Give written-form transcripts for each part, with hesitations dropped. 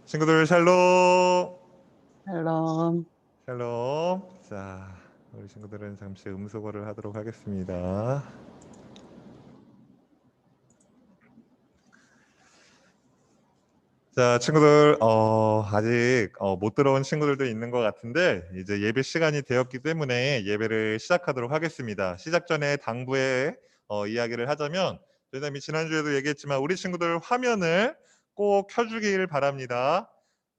친구들 샬롬. 샬롬. 샬롬. 자, 우리 친구들은 잠시 음소거를 하도록 하겠습니다. 자, 친구들 아직 못 들어온 친구들도 있는 것 같은데 이제 예배 시간이 되었기 때문에 예배를 시작하도록 하겠습니다. 시작 전에 당부의 이야기를 하자면, 저희가 지난주에도 얘기했지만 우리 친구들 화면을 꼭 켜주길 바랍니다.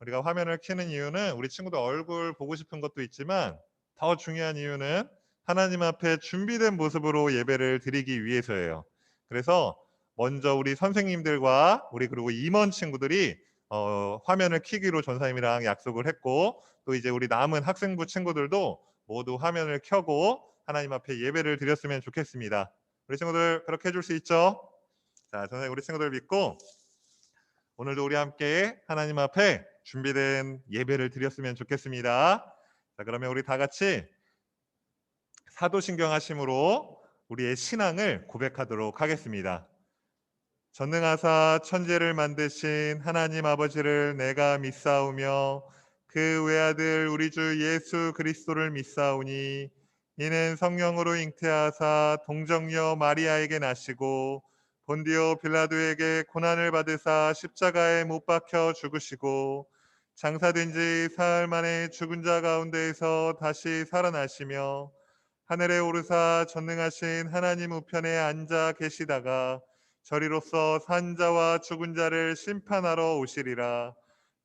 우리가 화면을 켜는 이유는 우리 친구들 얼굴 보고 싶은 것도 있지만 더 중요한 이유는 하나님 앞에 준비된 모습으로 예배를 드리기 위해서예요. 그래서 먼저 우리 선생님들과 우리 그리고 임원 친구들이 화면을 켜기로 전사님이랑 약속을 했고, 또 이제 우리 남은 학생부 친구들도 모두 화면을 켜고 하나님 앞에 예배를 드렸으면 좋겠습니다. 우리 친구들 그렇게 해줄 수 있죠? 자, 전사님 우리 친구들 믿고 오늘도 우리 함께 하나님 앞에 준비된 예배를 드렸으면 좋겠습니다. 자, 그러면 우리 다 같이 사도신경 하심으로 우리의 신앙을 고백하도록 하겠습니다. 전능하사 천지를 만드신 하나님 아버지를 내가 믿사오며 그 외아들 우리 주 예수 그리스도를 믿사오니, 이는 성령으로 잉태하사 동정녀 마리아에게 나시고 본디오 빌라도에게 고난을 받으사 십자가에 못 박혀 죽으시고 장사된 지 사흘 만에 죽은 자 가운데에서 다시 살아나시며 하늘에 오르사 전능하신 하나님 우편에 앉아 계시다가 저리로서 산 자와 죽은 자를 심판하러 오시리라.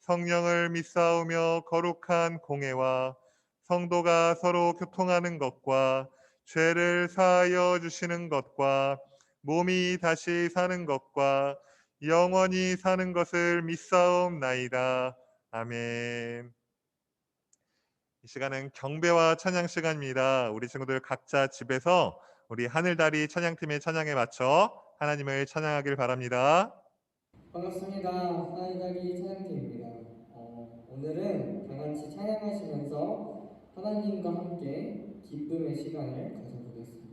성령을 믿사오며 거룩한 공회와 성도가 서로 교통하는 것과 죄를 사하여 주시는 것과 몸이 다시 사는 것과 영원히 사는 것을 믿사옵나이다. 아멘. 이 시간은 경배와 찬양 시간입니다. 우리 친구들 각자 집에서 우리 하늘다리 찬양팀의 찬양에 맞춰 하나님을 찬양하길 바랍니다. 반갑습니다. 하늘다리 찬양팀입니다. 오늘은 다 같이 찬양하시면서 하나님과 함께 기쁨의 시간을 가져보겠습니다.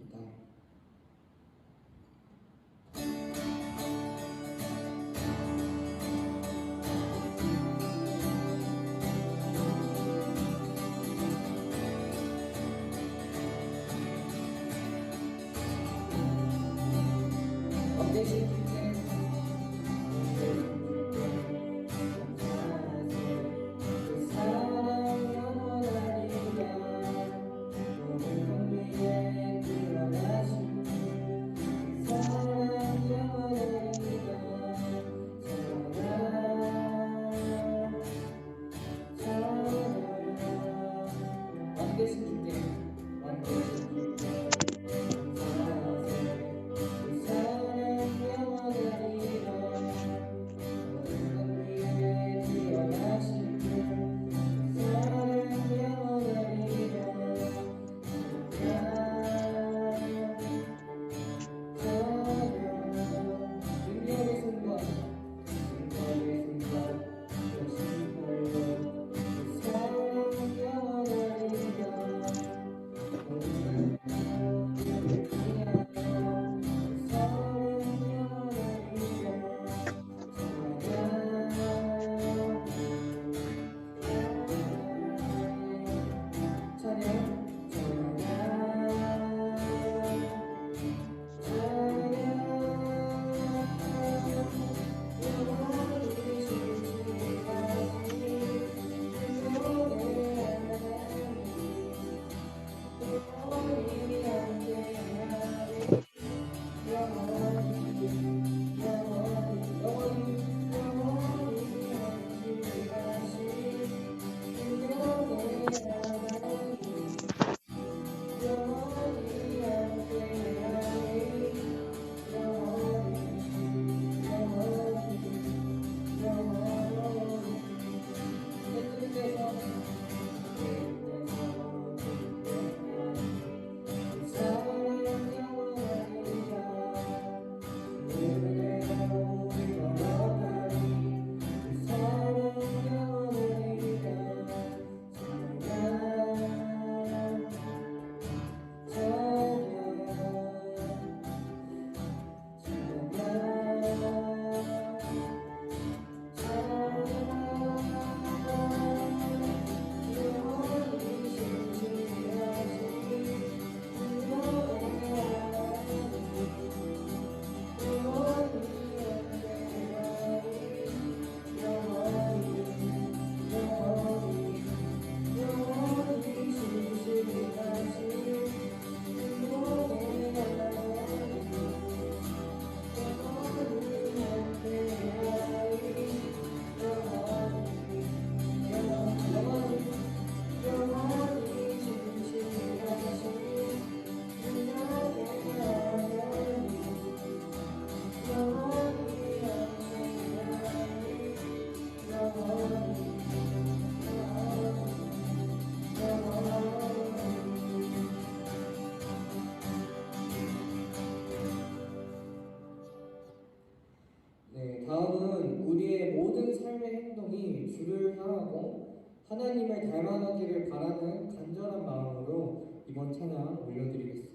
다음은 우리의 모든 삶의 행동이 주를 향하고 하나님을 닮아가기를 바라는 간절한 마음으로 이번 찬양 올려드리겠습니다.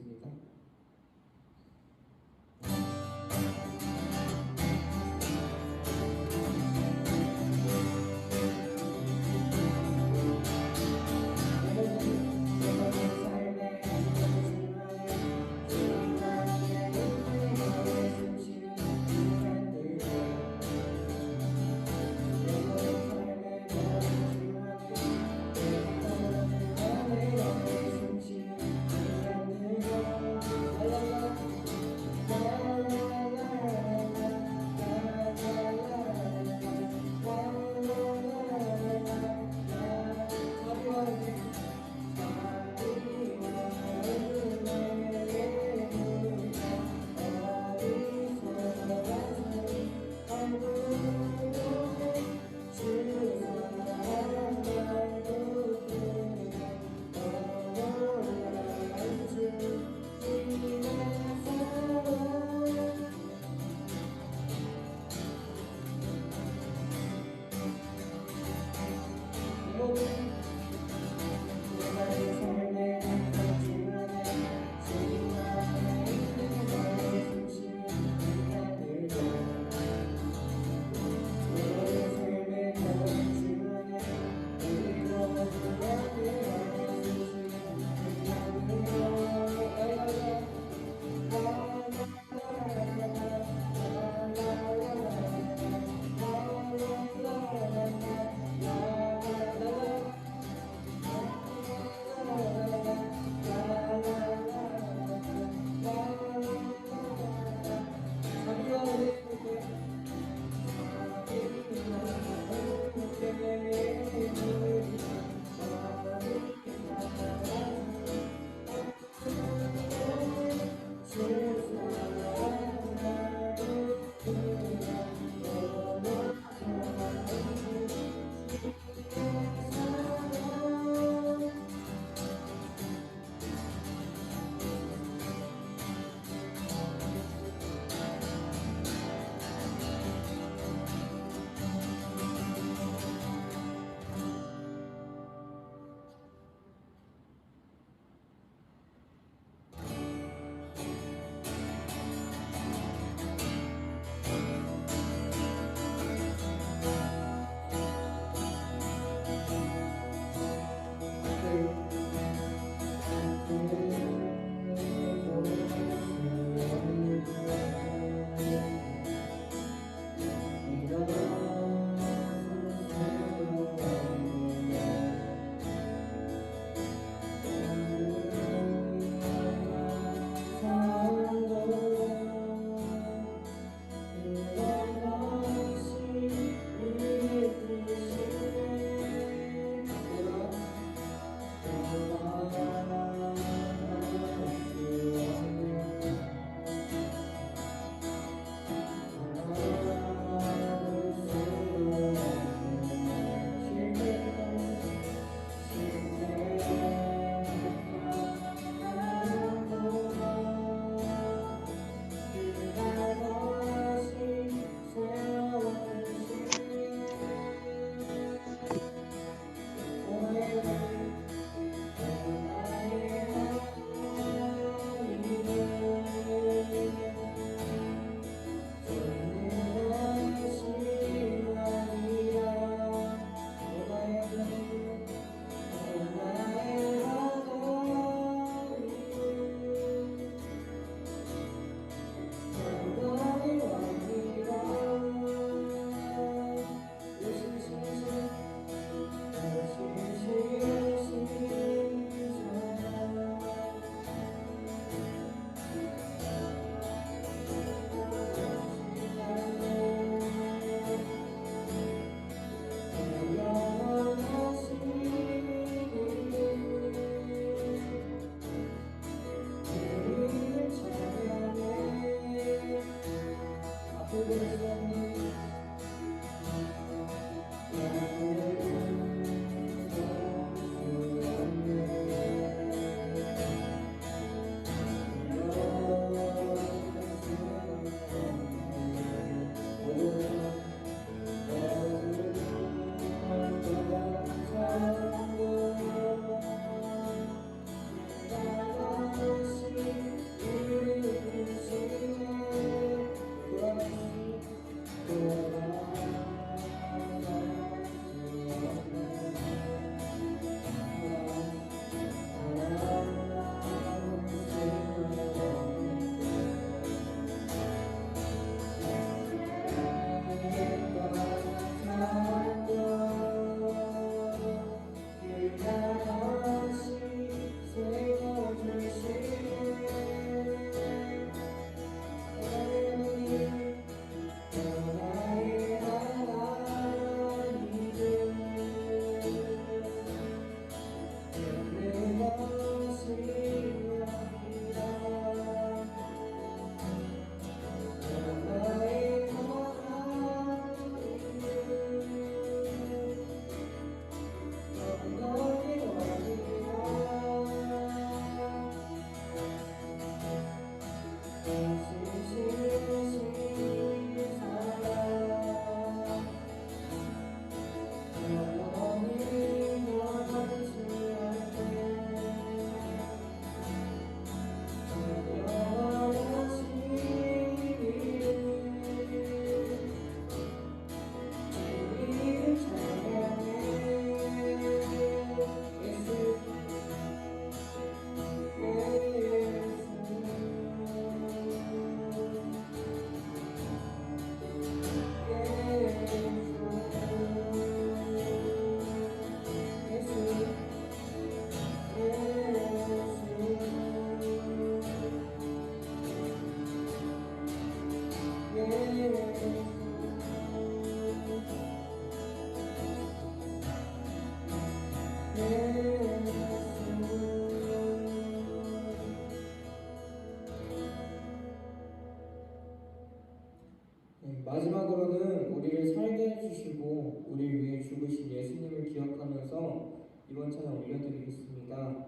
마지막으로는 우리를 살게 해주시고 우리를 위해 죽으신 예수님을 기억하면서 이번 찬양 올려드리겠습니다.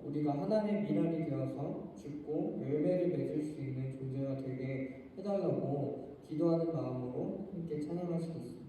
우리가 하나님의 미랄이 되어서 죽고 열매를 맺을 수 있는 존재가 되게 해달라고 기도하는 마음으로 함께 찬양하시겠습니다.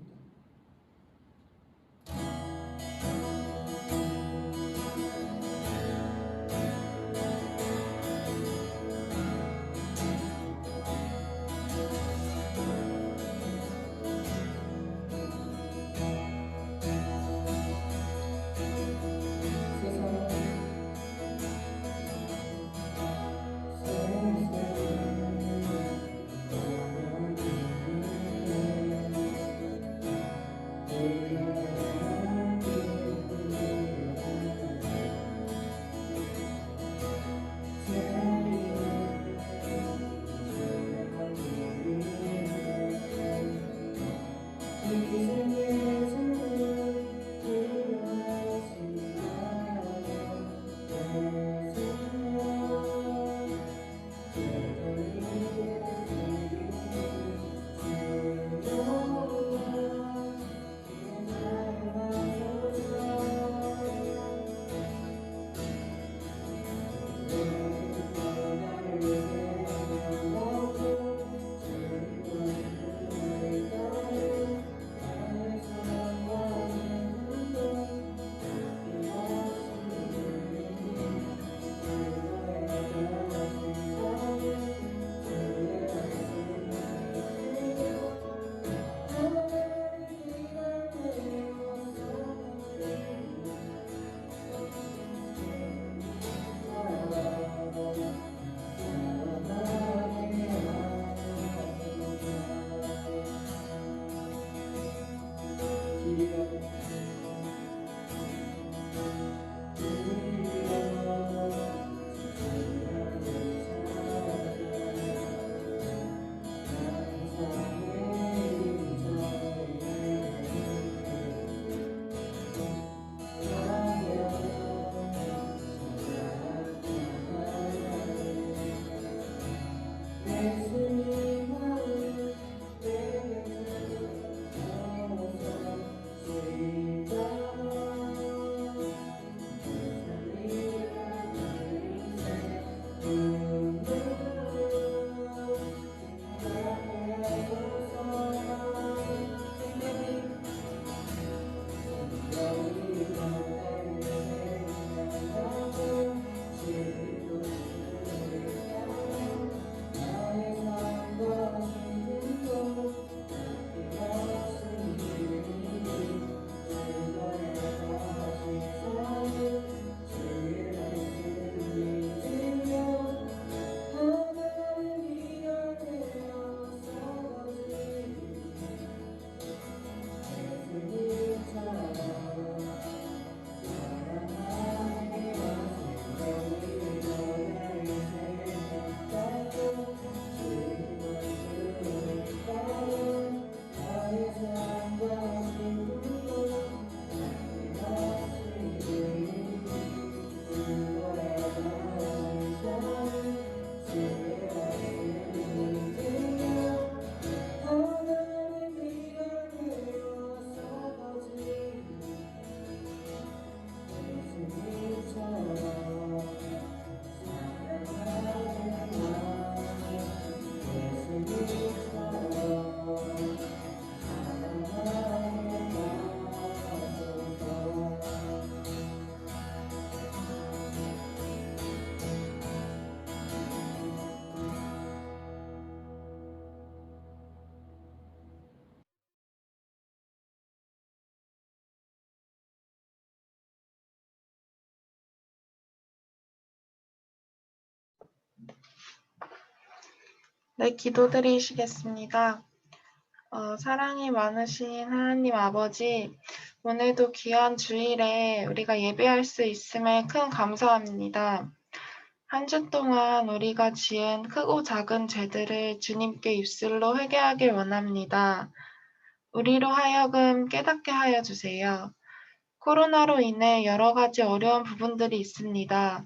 네, 기도드리시겠습니다. 사랑이 많으신 하나님 아버지, 오늘도 귀한 주일에 우리가 예배할 수 있음에 큰 감사합니다. 한 주 동안 우리가 지은 크고 작은 죄들을 주님께 입술로 회개하길 원합니다. 우리로 하여금 깨닫게 하여 주세요. 코로나로 인해 여러 가지 어려운 부분들이 있습니다.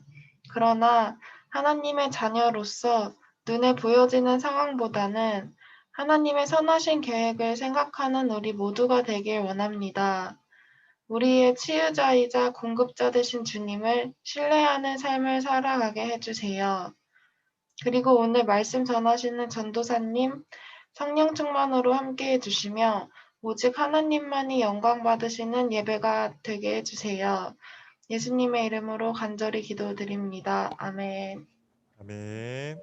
그러나 하나님의 자녀로서 눈에 보여지는 상황보다는 하나님의 선하신 계획을 생각하는 우리 모두가 되길 원합니다. 우리의 치유자이자 공급자 되신 주님을 신뢰하는 삶을 살아가게 해주세요. 그리고 오늘 말씀 전하시는 전도사님, 성령 충만으로 함께 해주시며 오직 하나님만이 영광 받으시는 예배가 되게 해주세요. 예수님의 이름으로 간절히 기도드립니다. 아멘. 아멘.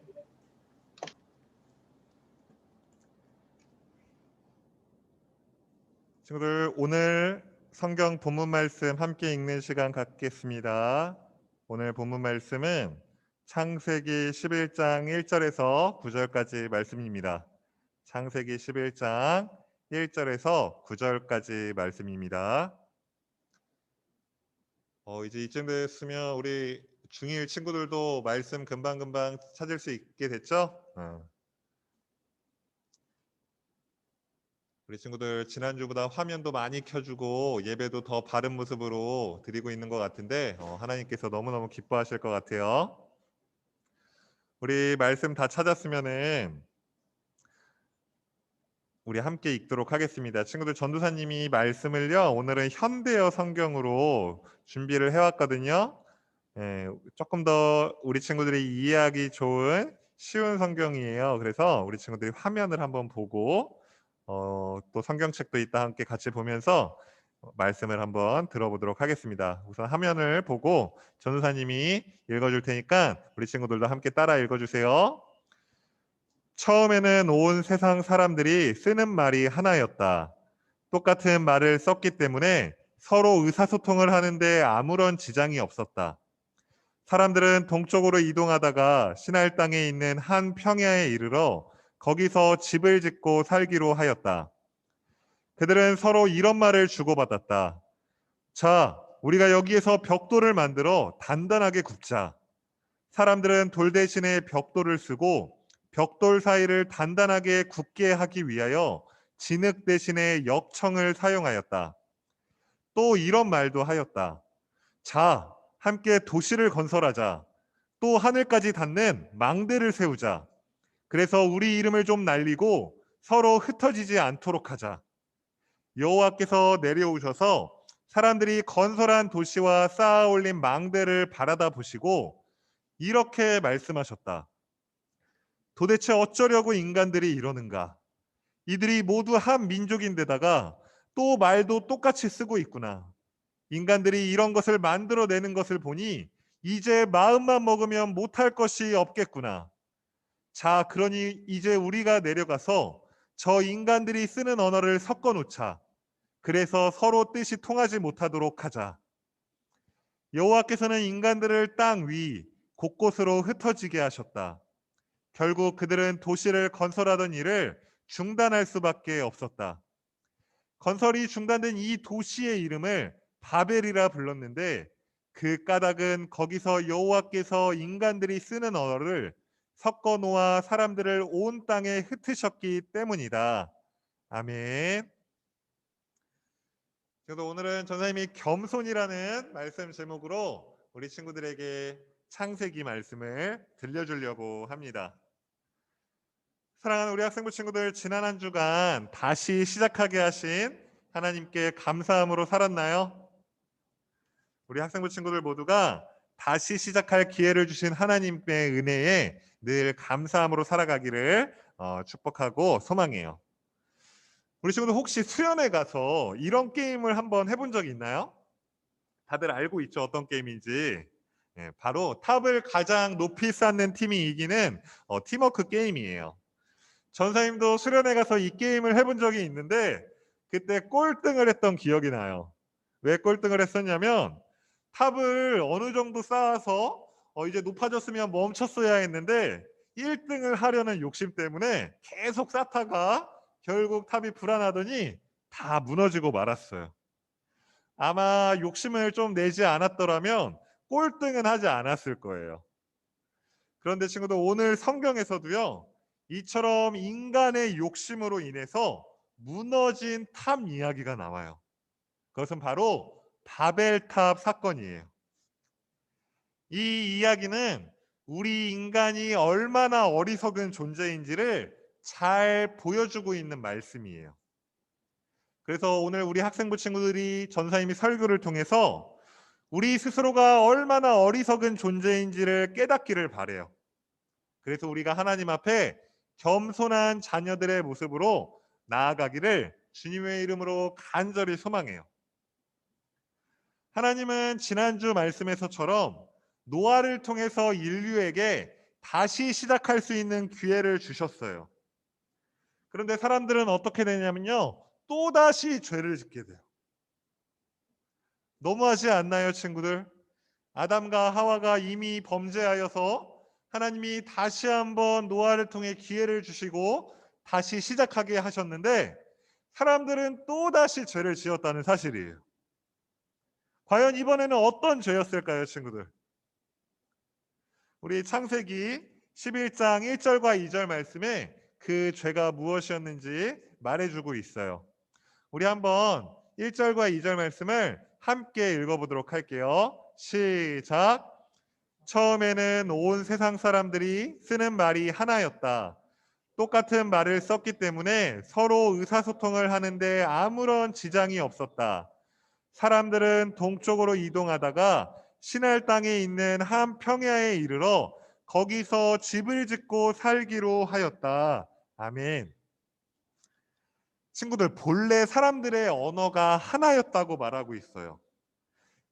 친구들, 오늘 성경 본문 말씀 함께 읽는 시간 갖겠습니다. 오늘 본문 말씀은 창세기 11장 1절에서 9절까지 말씀입니다. 창세기 11장 1절에서 9절까지 말씀입니다. 이제 이쯤 됐으면 우리 중1 친구들도 말씀 금방금방 찾을 수 있게 됐죠? 우리 친구들 지난주보다 화면도 많이 켜주고 예배도 더 바른 모습으로 드리고 있는 것 같은데 하나님께서 너무너무 기뻐하실 것 같아요. 우리 말씀 다 찾았으면은 우리 함께 읽도록 하겠습니다. 친구들, 전도사님이 말씀을요 오늘은 현대어 성경으로 준비를 해왔거든요. 조금 더 우리 친구들이 이해하기 좋은 쉬운 성경이에요. 그래서 우리 친구들이 화면을 한번 보고 또 성경책도 이따 함께 같이 보면서 말씀을 한번 들어보도록 하겠습니다. 우선 화면을 보고 전도사님이 읽어줄 테니까 우리 친구들도 함께 따라 읽어주세요. 처음에는 온 세상 사람들이 쓰는 말이 하나였다. 똑같은 말을 썼기 때문에 서로 의사소통을 하는데 아무런 지장이 없었다. 사람들은 동쪽으로 이동하다가 시날 땅에 있는 한 평야에 이르러 거기서 집을 짓고 살기로 하였다. 그들은 서로 이런 말을 주고받았다. 자, 우리가 여기에서 벽돌을 만들어 단단하게 굽자. 사람들은 돌 대신에 벽돌을 쓰고 벽돌 사이를 단단하게 굳게 하기 위하여 진흙 대신에 역청을 사용하였다. 또 이런 말도 하였다. 자, 함께 도시를 건설하자. 또 하늘까지 닿는 망대를 세우자. 그래서 우리 이름을 좀 날리고 서로 흩어지지 않도록 하자. 여호와께서 내려오셔서 사람들이 건설한 도시와 쌓아 올린 망대를 바라다 보시고 이렇게 말씀하셨다. 도대체 어쩌려고 인간들이 이러는가? 이들이 모두 한 민족인데다가 또 말도 똑같이 쓰고 있구나. 인간들이 이런 것을 만들어내는 것을 보니 이제 마음만 먹으면 못할 것이 없겠구나. 자, 그러니 이제 우리가 내려가서 저 인간들이 쓰는 언어를 섞어 놓자. 그래서 서로 뜻이 통하지 못하도록 하자. 여호와께서는 인간들을 땅 위 곳곳으로 흩어지게 하셨다. 결국 그들은 도시를 건설하던 일을 중단할 수밖에 없었다. 건설이 중단된 이 도시의 이름을 바벨이라 불렀는데 그 까닭은 거기서 여호와께서 인간들이 쓰는 언어를 섞어 놓아 사람들을 온 땅에 흩으셨기 때문이다. 아멘. 그래서 오늘은 전사님이 겸손이라는 말씀 제목으로 우리 친구들에게 창세기 말씀을 들려주려고 합니다. 사랑하는 우리 학생부 친구들, 지난 한 주간 다시 시작하게 하신 하나님께 감사함으로 살았나요? 우리 학생부 친구들 모두가 다시 시작할 기회를 주신 하나님의 은혜에 늘 감사함으로 살아가기를 축복하고 소망해요. 우리 친구들 혹시 수련회 가서 이런 게임을 한번 해본 적 있나요? 다들 알고 있죠, 어떤 게임인지. 바로 탑을 가장 높이 쌓는 팀이 이기는 팀워크 게임이에요. 전사님도 수련회 가서 이 게임을 해본 적이 있는데 그때 꼴등을 했던 기억이 나요. 왜 꼴등을 했었냐면 탑을 어느 정도 쌓아서 이제 높아졌으면 멈췄어야 했는데 1등을 하려는 욕심 때문에 계속 쌓다가 결국 탑이 불안하더니 다 무너지고 말았어요. 아마 욕심을 좀 내지 않았더라면 꼴등은 하지 않았을 거예요. 그런데 친구들, 오늘 성경에서도요, 이처럼 인간의 욕심으로 인해서 무너진 탑 이야기가 나와요. 그것은 바로 바벨탑 사건이에요. 이 이야기는 우리 인간이 얼마나 어리석은 존재인지를 잘 보여주고 있는 말씀이에요. 그래서 오늘 우리 학생부 친구들이 전사님이 설교를 통해서 우리 스스로가 얼마나 어리석은 존재인지를 깨닫기를 바래요. 그래서 우리가 하나님 앞에 겸손한 자녀들의 모습으로 나아가기를 주님의 이름으로 간절히 소망해요. 하나님은 지난주 말씀에서처럼 노아를 통해서 인류에게 다시 시작할 수 있는 기회를 주셨어요. 그런데 사람들은 어떻게 되냐면요, 또다시 죄를 짓게 돼요. 너무하지 않나요, 친구들? 아담과 하와가 이미 범죄하여서 하나님이 다시 한번 노아를 통해 기회를 주시고 다시 시작하게 하셨는데 사람들은 또다시 죄를 지었다는 사실이에요. 과연 이번에는 어떤 죄였을까요, 친구들? 우리 창세기 11장 1절과 2절 말씀에 그 죄가 무엇이었는지 말해주고 있어요. 우리 한번 1절과 2절 말씀을 함께 읽어보도록 할게요. 시작. 처음에는 온 세상 사람들이 쓰는 말이 하나였다. 똑같은 말을 썼기 때문에 서로 의사소통을 하는데 아무런 지장이 없었다. 사람들은 동쪽으로 이동하다가 시날 땅에 있는 한 평야에 이르러 거기서 집을 짓고 살기로 하였다. 아멘. 친구들, 본래 사람들의 언어가 하나였다고 말하고 있어요.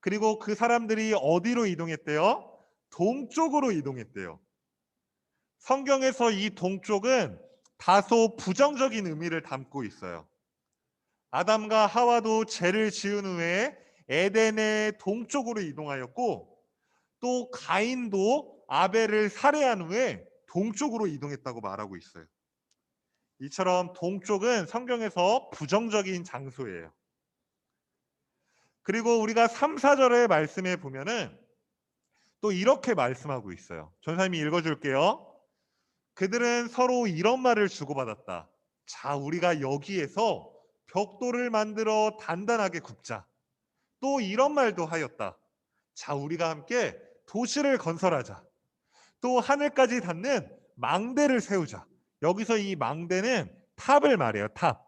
그리고 그 사람들이 어디로 이동했대요? 동쪽으로 이동했대요. 성경에서 이 동쪽은 다소 부정적인 의미를 담고 있어요. 아담과 하와도 죄를 지은 후에 에덴의 동쪽으로 이동하였고, 또 가인도 아벨을 살해한 후에 동쪽으로 이동했다고 말하고 있어요. 이처럼 동쪽은 성경에서 부정적인 장소예요. 그리고 우리가 3, 4절의 말씀에 보면은 또 이렇게 말씀하고 있어요. 전사님이 읽어줄게요. 그들은 서로 이런 말을 주고받았다. 자, 우리가 여기에서 벽돌을 만들어 단단하게 굽자. 또 이런 말도 하였다. 자, 우리가 함께 도시를 건설하자. 또 하늘까지 닿는 망대를 세우자. 여기서 이 망대는 탑을 말해요. 탑.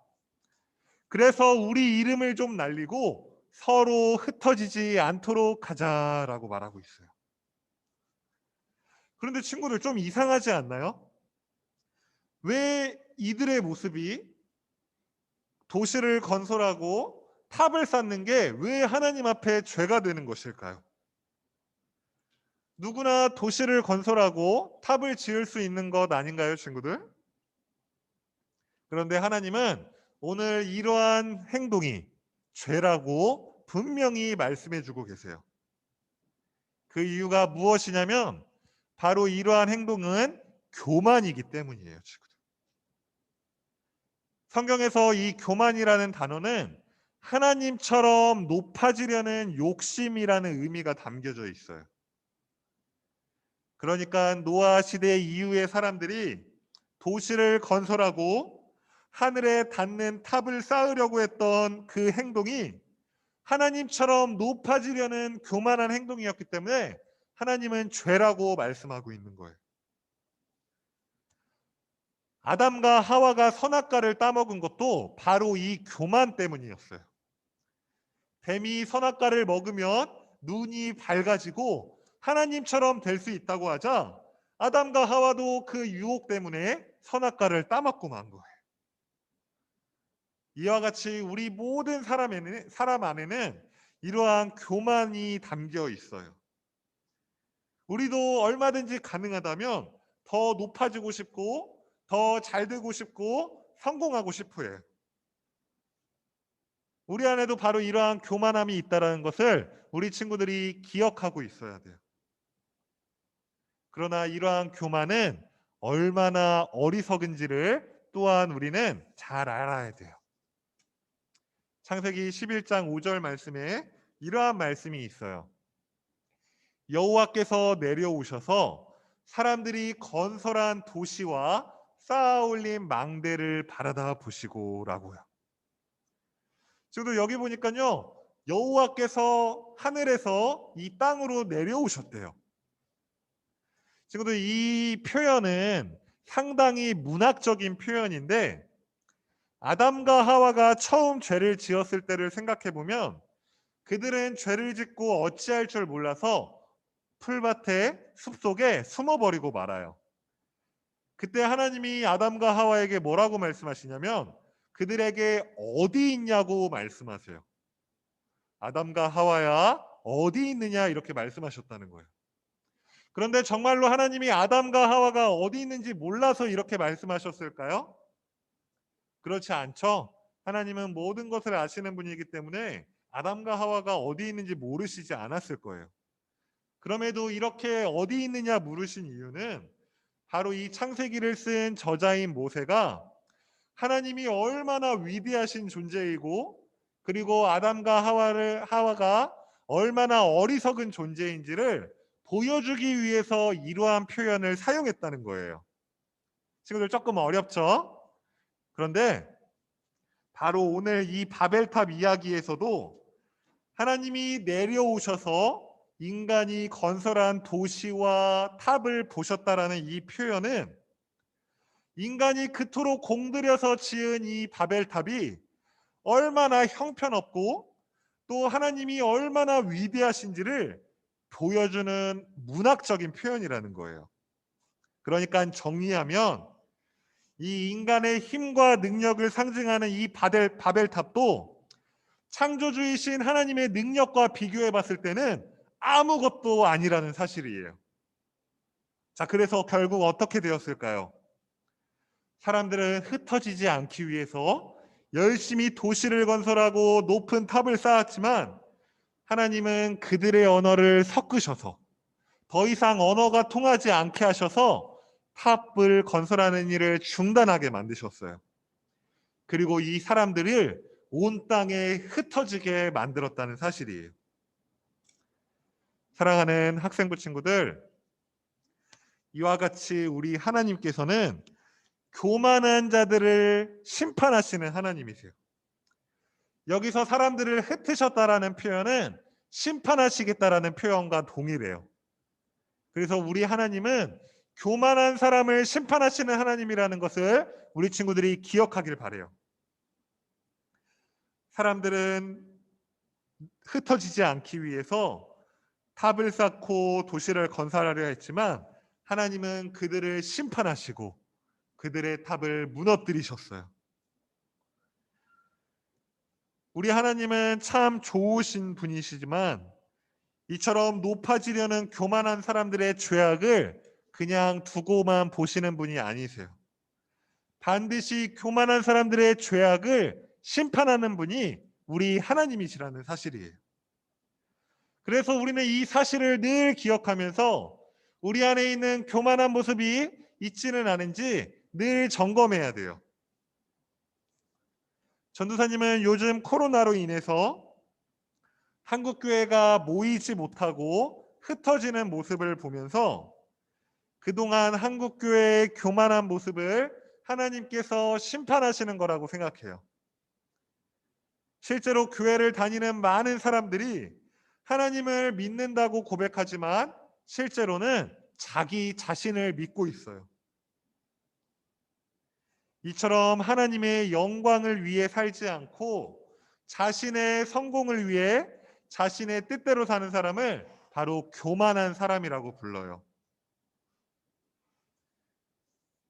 그래서 우리 이름을 좀 날리고 서로 흩어지지 않도록 하자라고 말하고 있어요. 그런데 친구들, 좀 이상하지 않나요? 왜 이들의 모습이 도시를 건설하고 탑을 쌓는 게 왜 하나님 앞에 죄가 되는 것일까요? 누구나 도시를 건설하고 탑을 지을 수 있는 것 아닌가요, 친구들? 그런데 하나님은 오늘 이러한 행동이 죄라고 분명히 말씀해 주고 계세요. 그 이유가 무엇이냐면 바로 이러한 행동은 교만이기 때문이에요, 친구들. 성경에서 이 교만이라는 단어는 하나님처럼 높아지려는 욕심이라는 의미가 담겨져 있어요. 그러니까 노아 시대 이후의 사람들이 도시를 건설하고 하늘에 닿는 탑을 쌓으려고 했던 그 행동이 하나님처럼 높아지려는 교만한 행동이었기 때문에 하나님은 죄라고 말씀하고 있는 거예요. 아담과 하와가 선악과를 따먹은 것도 바로 이 교만 때문이었어요. 뱀이 선악과를 먹으면 눈이 밝아지고 하나님처럼 될 수 있다고 하자 아담과 하와도 그 유혹 때문에 선악과를 따먹고 만 거예요. 이와 같이 우리 모든 사람 안에는 이러한 교만이 담겨 있어요. 우리도 얼마든지 가능하다면 더 높아지고 싶고 더 잘 되고 싶고 성공하고 싶어 해요. 우리 안에도 바로 이러한 교만함이 있다는 것을 우리 친구들이 기억하고 있어야 돼요. 그러나 이러한 교만은 얼마나 어리석은지를 또한 우리는 잘 알아야 돼요. 창세기 11장 5절 말씀에 이러한 말씀이 있어요. 여호와께서 내려오셔서 사람들이 건설한 도시와 쌓아올린 망대를 바라다 보시고라고요. 지금도 여기 보니까요, 여호와께서 하늘에서 이 땅으로 내려오셨대요. 지금도 이 표현은 상당히 문학적인 표현인데, 아담과 하와가 처음 죄를 지었을 때를 생각해 보면 그들은 죄를 짓고 어찌할 줄 몰라서 풀밭에 숲속에 숨어버리고 말아요. 그때 하나님이 아담과 하와에게 뭐라고 말씀하시냐면 그들에게 어디 있냐고 말씀하세요. 아담과 하와야 어디 있느냐 이렇게 말씀하셨다는 거예요. 그런데 정말로 하나님이 아담과 하와가 어디 있는지 몰라서 이렇게 말씀하셨을까요? 그렇지 않죠. 하나님은 모든 것을 아시는 분이기 때문에 아담과 하와가 어디 있는지 모르시지 않았을 거예요. 그럼에도 이렇게 어디 있느냐 물으신 이유는 바로 이 창세기를 쓴 저자인 모세가 하나님이 얼마나 위대하신 존재이고 그리고 아담과 하와가 얼마나 어리석은 존재인지를 보여주기 위해서 이러한 표현을 사용했다는 거예요. 친구들 조금 어렵죠? 그런데 바로 오늘 이 바벨탑 이야기에서도 하나님이 내려오셔서 인간이 건설한 도시와 탑을 보셨다라는 이 표현은 인간이 그토록 공들여서 지은 이 바벨탑이 얼마나 형편없고 또 하나님이 얼마나 위대하신지를 보여주는 문학적인 표현이라는 거예요. 그러니까 정리하면 이 인간의 힘과 능력을 상징하는 이 바벨탑도 창조주이신 하나님의 능력과 비교해 봤을 때는 아무것도 아니라는 사실이에요. 자, 그래서 결국 어떻게 되었을까요? 사람들은 흩어지지 않기 위해서 열심히 도시를 건설하고 높은 탑을 쌓았지만 하나님은 그들의 언어를 섞으셔서 더 이상 언어가 통하지 않게 하셔서 탑을 건설하는 일을 중단하게 만드셨어요. 그리고 이 사람들을 온 땅에 흩어지게 만들었다는 사실이에요. 사랑하는 학생부 친구들, 이와 같이 우리 하나님께서는 교만한 자들을 심판하시는 하나님이세요. 여기서 사람들을 흩으셨다라는 표현은 심판하시겠다라는 표현과 동일해요. 그래서 우리 하나님은 교만한 사람을 심판하시는 하나님이라는 것을 우리 친구들이 기억하길 바래요. 사람들은 흩어지지 않기 위해서 탑을 쌓고 도시를 건설하려 했지만 하나님은 그들을 심판하시고 그들의 탑을 무너뜨리셨어요. 우리 하나님은 참 좋으신 분이시지만 이처럼 높아지려는 교만한 사람들의 죄악을 그냥 두고만 보시는 분이 아니세요. 반드시 교만한 사람들의 죄악을 심판하는 분이 우리 하나님이시라는 사실이에요. 그래서 우리는 이 사실을 늘 기억하면서 우리 안에 있는 교만한 모습이 있지는 않은지 늘 점검해야 돼요. 전도사님은 요즘 코로나로 인해서 한국교회가 모이지 못하고 흩어지는 모습을 보면서 그동안 한국교회의 교만한 모습을 하나님께서 심판하시는 거라고 생각해요. 실제로 교회를 다니는 많은 사람들이 하나님을 믿는다고 고백하지만 실제로는 자기 자신을 믿고 있어요. 이처럼 하나님의 영광을 위해 살지 않고 자신의 성공을 위해 자신의 뜻대로 사는 사람을 바로 교만한 사람이라고 불러요.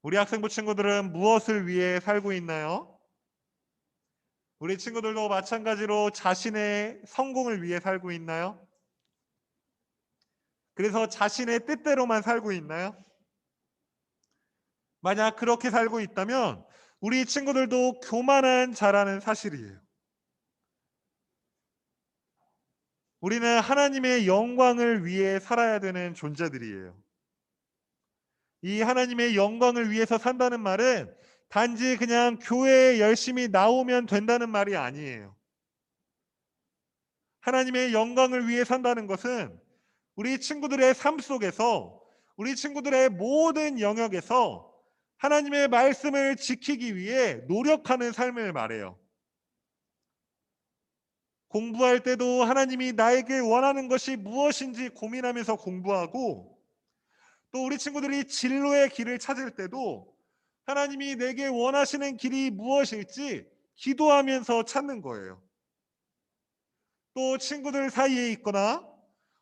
우리 학생부 친구들은 무엇을 위해 살고 있나요? 우리 친구들도 마찬가지로 자신의 성공을 위해 살고 있나요? 그래서 자신의 뜻대로만 살고 있나요? 만약 그렇게 살고 있다면 우리 친구들도 교만한 자라는 사실이에요. 우리는 하나님의 영광을 위해 살아야 되는 존재들이에요. 이 하나님의 영광을 위해서 산다는 말은 단지 그냥 교회에 열심히 나오면 된다는 말이 아니에요. 하나님의 영광을 위해 산다는 것은 우리 친구들의 삶 속에서, 우리 친구들의 모든 영역에서 하나님의 말씀을 지키기 위해 노력하는 삶을 말해요. 공부할 때도 하나님이 나에게 원하는 것이 무엇인지 고민하면서 공부하고, 또 우리 친구들이 진로의 길을 찾을 때도 하나님이 내게 원하시는 길이 무엇일지 기도하면서 찾는 거예요. 또 친구들 사이에 있거나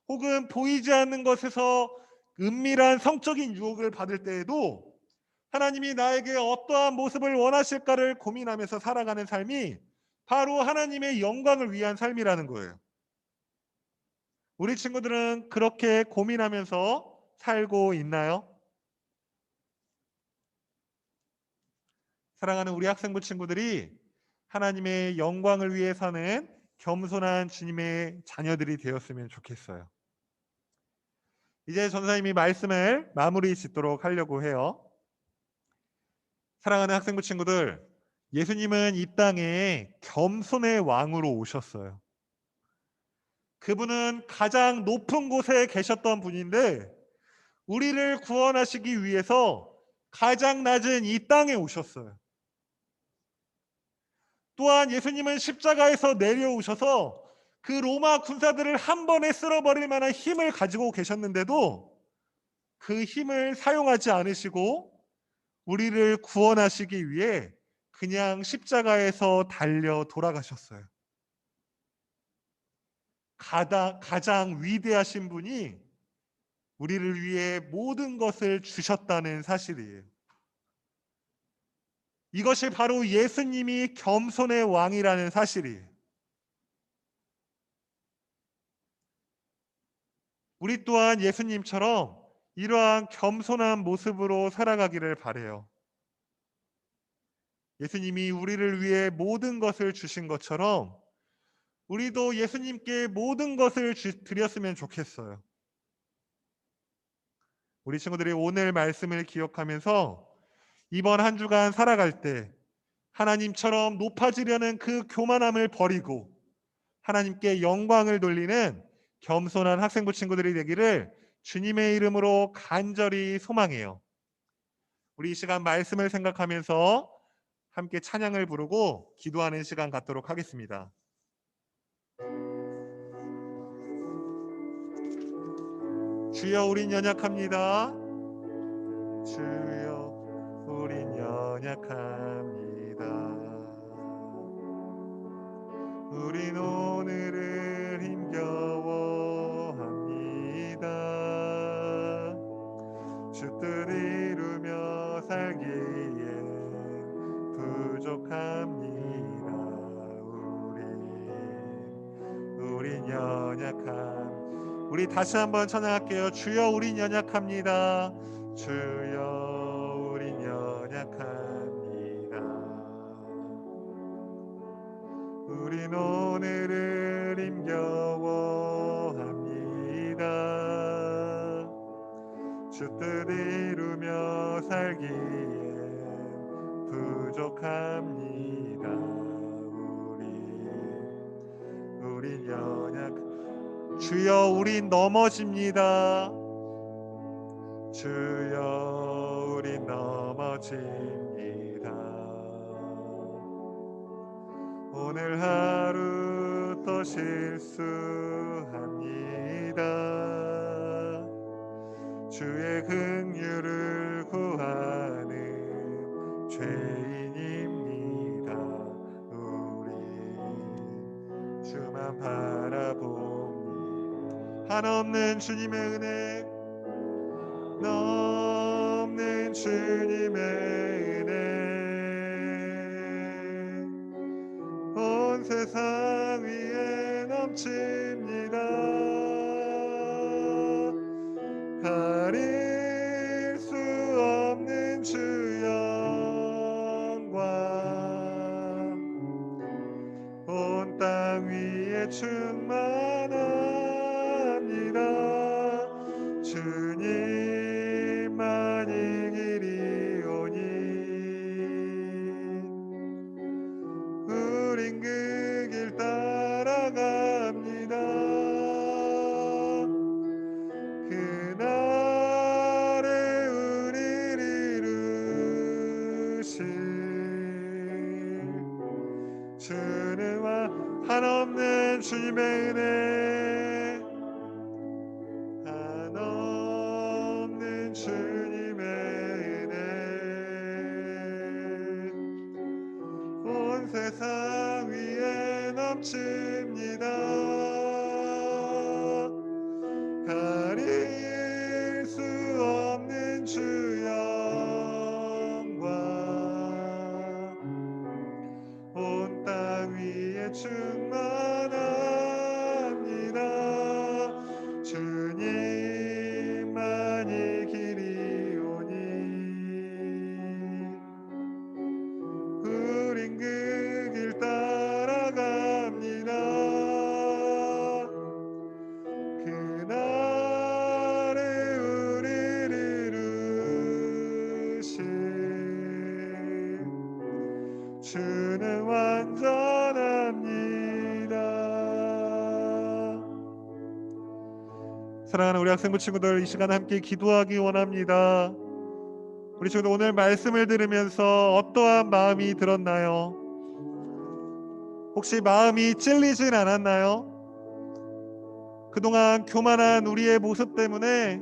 혹은 보이지 않는 것에서 은밀한 성적인 유혹을 받을 때에도 하나님이 나에게 어떠한 모습을 원하실까를 고민하면서 살아가는 삶이 바로 하나님의 영광을 위한 삶이라는 거예요. 우리 친구들은 그렇게 고민하면서 살고 있나요? 사랑하는 우리 학생부 친구들이 하나님의 영광을 위해 사는 겸손한 주님의 자녀들이 되었으면 좋겠어요. 이제 전사님이 말씀을 마무리 짓도록 하려고 해요. 사랑하는 학생부 친구들, 예수님은 이 땅에 겸손의 왕으로 오셨어요. 그분은 가장 높은 곳에 계셨던 분인데 우리를 구원하시기 위해서 가장 낮은 이 땅에 오셨어요. 또한 예수님은 십자가에서 내려오셔서 그 로마 군사들을 한 번에 쓸어버릴 만한 힘을 가지고 계셨는데도 그 힘을 사용하지 않으시고 우리를 구원하시기 위해 그냥 십자가에서 달려 돌아가셨어요. 가장 위대하신 분이 우리를 위해 모든 것을 주셨다는 사실이에요. 이것이 바로 예수님이 겸손의 왕이라는 사실이에요. 우리 또한 예수님처럼 이러한 겸손한 모습으로 살아가기를 바라요. 예수님이 우리를 위해 모든 것을 주신 것처럼 우리도 예수님께 모든 것을 드렸으면 좋겠어요. 우리 친구들이 오늘 말씀을 기억하면서 이번 한 주간 살아갈 때 하나님처럼 높아지려는 그 교만함을 버리고 하나님께 영광을 돌리는 겸손한 학생부 친구들이 되기를 주님의 이름으로 간절히 소망해요. 우리 이 시간 말씀을 생각하면서 함께 찬양을 부르고 기도하는 시간 갖도록 하겠습니다. 주여 우린 연약합니다. 주여 우린 연약합니다. 우린 오늘을 힘겨워합니다. 주 뜻 이루며 살기에 부족합니다. 우린 연약함. 우리 다시 한번 찬양할게요. 주여 우린 연약합니다. 주여 우린 연약합니다. 우린 오늘을 힘겨워합니다. 주 뜻 이루며 살기에 부족합니다. 우린 연약. 주여 우린 넘어집니다. 주여 우린 넘어집니다. 오늘 하루 또 실수합니다. 주의 긍휼을 구하는 죄인입니다. 우리 주만 바라봅니다. 한없는 주님의 은혜, 넘는 주님의 은혜, 온 세상 위에 넘칩니다. 가릴 수 없는 주 영광, 온 땅 위에 충만합니다. 주님만이 한없는 주님의 은혜, 한없는 주님의 은혜, 온 세상 위에 넘칩니다. 가릴 수 없는 주 영광, 온 땅 위에 충만합니다. 주님만이 길이오니 우린 그 길 따라갑니다. 그날에 우리를 이루신 주는 완전합니다. 사랑하는 우리 학생부 친구들, 이 시간 함께 기도하기 원합니다. 우리 친구들, 오늘 말씀을 들으면서 어떠한 마음이 들었나요? 혹시 마음이 찔리진 않았나요? 그동안 교만한 우리의 모습 때문에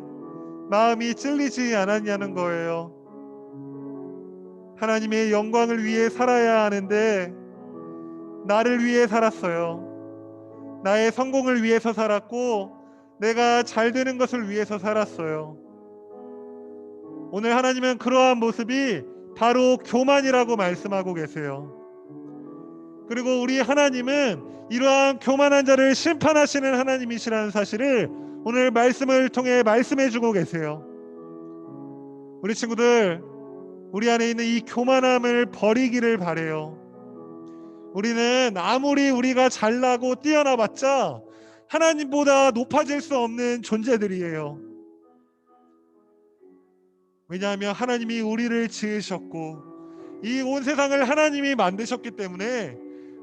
마음이 찔리지 않았냐는 거예요. 하나님의 영광을 위해 살아야 하는데 나를 위해 살았어요. 나의 성공을 위해서 살았고 내가 잘 되는 것을 위해서 살았어요. 오늘 하나님은 그러한 모습이 바로 교만이라고 말씀하고 계세요. 그리고 우리 하나님은 이러한 교만한 자를 심판하시는 하나님이시라는 사실을 오늘 말씀을 통해 말씀해주고 계세요. 우리 친구들, 우리 안에 있는 이 교만함을 버리기를 바래요. 우리는 아무리 우리가 잘나고 뛰어나봤자 하나님보다 높아질 수 없는 존재들이에요. 왜냐하면 하나님이 우리를 지으셨고 이 온 세상을 하나님이 만드셨기 때문에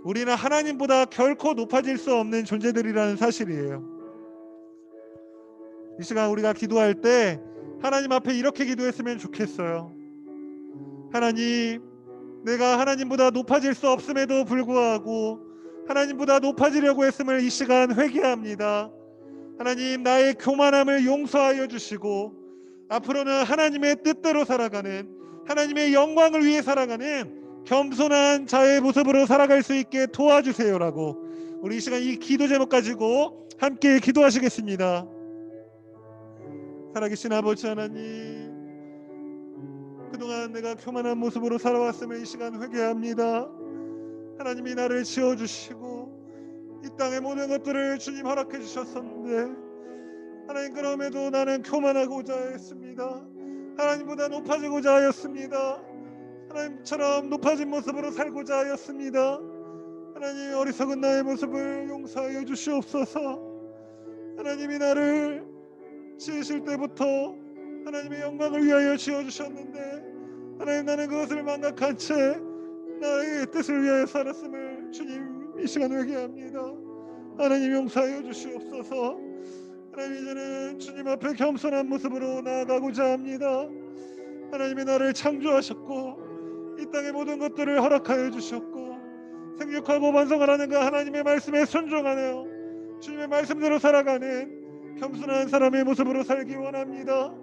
우리는 하나님보다 결코 높아질 수 없는 존재들이라는 사실이에요. 이 시간 우리가 기도할 때 하나님 앞에 이렇게 기도했으면 좋겠어요. 하나님, 내가 하나님보다 높아질 수 없음에도 불구하고 하나님보다 높아지려고 했음을 이 시간 회개합니다. 하나님, 나의 교만함을 용서하여 주시고 앞으로는 하나님의 뜻대로 살아가는, 하나님의 영광을 위해 살아가는 겸손한 자의 모습으로 살아갈 수 있게 도와주세요라고 우리 이 시간 이 기도 제목 가지고 함께 기도하시겠습니다. 살아계신 아버지 하나님, 그동안 내가 교만한 모습으로 살아왔음을 이 시간 회개합니다. 하나님이 나를 지어주시고 이 땅의 모든 것들을 주님 허락해 주셨었는데 하나님, 그럼에도 나는 교만하고자 했습니다. 하나님보다 높아지고자 하였습니다. 하나님처럼 높아진 모습으로 살고자 하였습니다. 하나님, 어리석은 나의 모습을 용서하여 주시옵소서. 하나님이 나를 지으실 때부터 하나님의 영광을 위하여 지어주셨는데 하나님, 나는 그것을 망각한 채 나의 뜻을 위하여 살았음을 주님 이 시간 회개합니다. 하나님, 용서하여 주시옵소서. 하나님, 이제는 주님 앞에 겸손한 모습으로 나아가고자 합니다. 하나님이 나를 창조하셨고 이 땅의 모든 것들을 허락하여 주셨고 생육하고 번성하라는 그 하나님의 말씀에 순종하며 주님의 말씀대로 살아가는 겸손한 사람의 모습으로 살기 원합니다.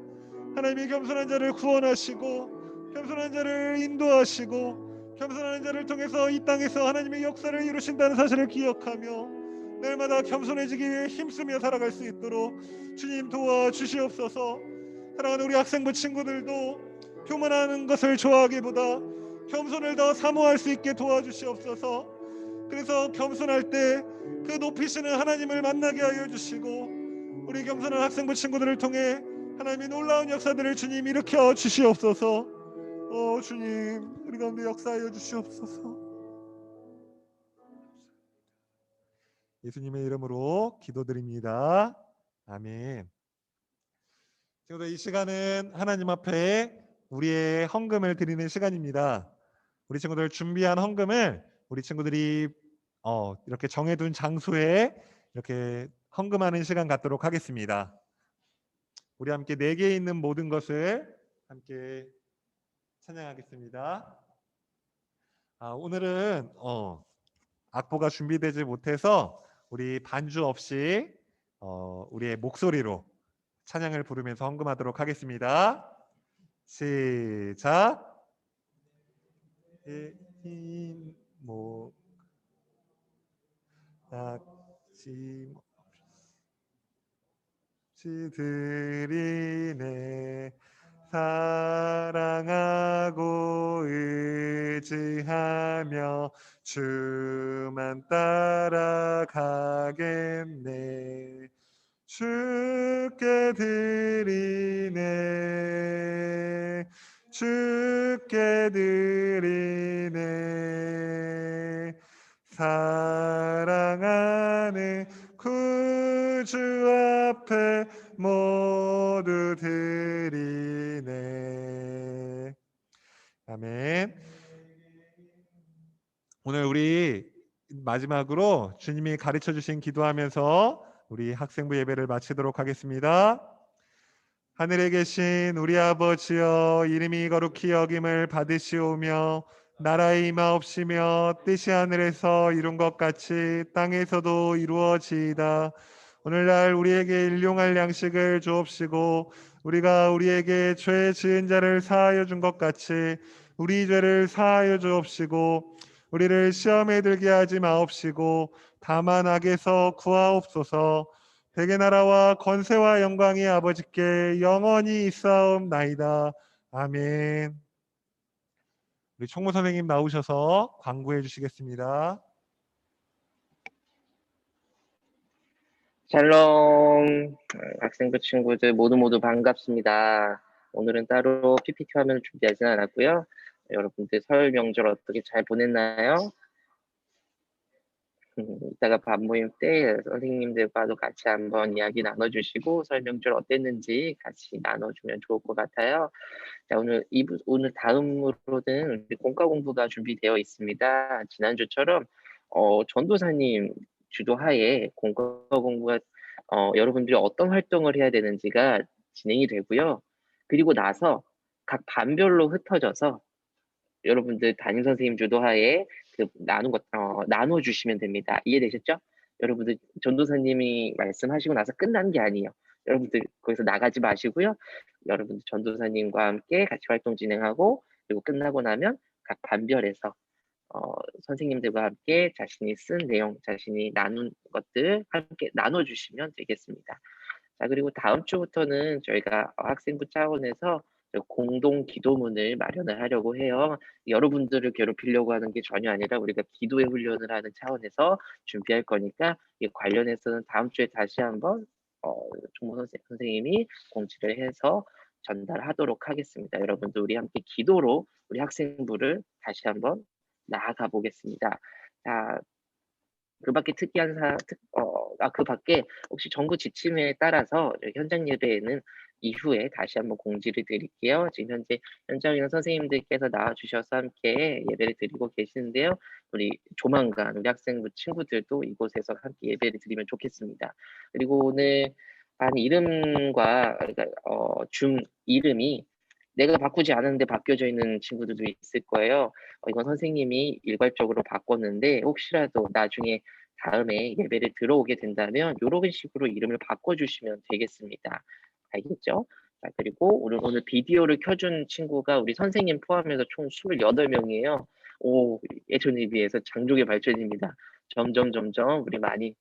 하나님이 겸손한 자를 구원하시고 겸손한 자를 인도하시고 겸손한 자를 통해서 이 땅에서 하나님의 역사를 이루신다는 사실을 기억하며 날마다 겸손해지기 위해 힘쓰며 살아갈 수 있도록 주님 도와주시옵소서. 사랑하는 우리 학생부 친구들도 교만하는 것을 좋아하기보다 겸손을 더 사모할 수 있게 도와주시옵소서. 그래서 겸손할 때 그 높이시는 하나님을 만나게 하여 주시고 우리 겸손한 학생부 친구들을 통해 하나님의 놀라운 역사들을 주님 일으켜 주시옵소서. 주님, 우리 가운데 역사하여 주시옵소서. 예수님의 이름으로 기도드립니다. 아멘. 친구들, 이 시간은 하나님 앞에 우리의 헌금을 드리는 시간입니다. 우리 친구들 준비한 헌금을 우리 친구들이 이렇게 정해둔 장소에 이렇게 헌금하는 시간 갖도록 하겠습니다. 우리 함께 내게 있는 모든 것을 함께 찬양하겠습니다. 오늘은 악보가 준비되지 못해서 우리 반주 없이 우리의 목소리로 찬양을 부르면서 헌금하도록 하겠습니다. 시작. 뭐 드리네 사랑하고 의지하며 주만 따라가겠네 주께 드리네 주께 드리네 사랑하는 구주 앞에 모두 드리네. 아멘. 오늘 우리 마지막으로 주님이 가르쳐 주신 기도하면서 우리 학생부 예배를 마치도록 하겠습니다. 하늘에 계신 우리 아버지여 이름이 거룩히 여김을 받으시오며 나라의 임하옵시며 뜻이 하늘에서 이룬 것 같이 땅에서도 이루어지이다. 오늘날 우리에게 일용할 양식을 주옵시고 우리가 우리에게 죄 지은 자를 사하여 준 것 같이 우리 죄를 사하여 주옵시고 우리를 시험에 들게 하지 마옵시고 다만 악에서 구하옵소서. 대개 나라와 권세와 영광이 아버지께 영원히 있사옵나이다. 아멘. 우리 총무 선생님 나오셔서 광고해 주시겠습니다. 샬롬 학생부 친구들 모두 반갑습니다. 오늘은 따로 PPT 화면을 준비하지는 않았고요. 여러분들 설 명절 어떻게 잘 보냈나요? 이따가 밥 모임 때 선생님들과도 같이 한번 이야기 나눠주시고 설 명절 어땠는지 같이 나눠주면 좋을 것 같아요. 자, 오늘 다음으로는 우리 공과 공부가 준비되어 있습니다. 지난주처럼 전도사님 주도하에 공과 공부가 여러분들이 어떤 활동을 해야 되는지가 진행이 되고요. 그리고 나서 각 반별로 흩어져서 여러분들 담임 선생님 주도하에 나눠주시면 됩니다. 이해되셨죠? 여러분들 전도사님이 말씀하시고 나서 끝난 게 아니에요. 여러분들 거기서 나가지 마시고요. 여러분들 전도사님과 함께 같이 활동 진행하고 그리고 끝나고 나면 각 반별에서 선생님들과 함께 자신이 쓴 내용, 자신이 나눈 것들 함께 나눠주시면 되겠습니다. 자, 그리고 다음 주부터는 저희가 학생부 차원에서 공동 기도문을 마련을 하려고 해요. 여러분들을 괴롭히려고 하는 게 전혀 아니라 우리가 기도의 훈련을 하는 차원에서 준비할 거니까 이 관련해서는 다음 주에 다시 한번 총무 선생님이 공지를 해서 전달하도록 하겠습니다. 여러분들 우리 함께 기도로 우리 학생부를 다시 한번 나아가 보겠습니다. 자, 그 밖에 그 밖에 혹시 정부 지침에 따라서 현장 예배에는 이후에 다시 한번 공지를 드릴게요. 지금 현재 현장에 선생님들께서 나와주셔서 함께 예배를 드리고 계시는데요. 우리 조만간 우리 학생부 친구들도 이곳에서 함께 예배를 드리면 좋겠습니다. 그리고 오늘 이름과 그러니까 줌 이름이 내가 바꾸지 않았는데 바뀌어져 있는 친구들도 있을 거예요. 이건 선생님이 일괄적으로 바꿨는데 혹시라도 나중에 다음에 예배를 들어오게 된다면 이런 식으로 이름을 바꿔주시면 되겠습니다. 알겠죠? 자, 그리고 오늘 비디오를 켜준 친구가 우리 선생님 포함해서 총 28명이에요. 오, 예전에 비해서 장족의 발전입니다. 점점 우리 많이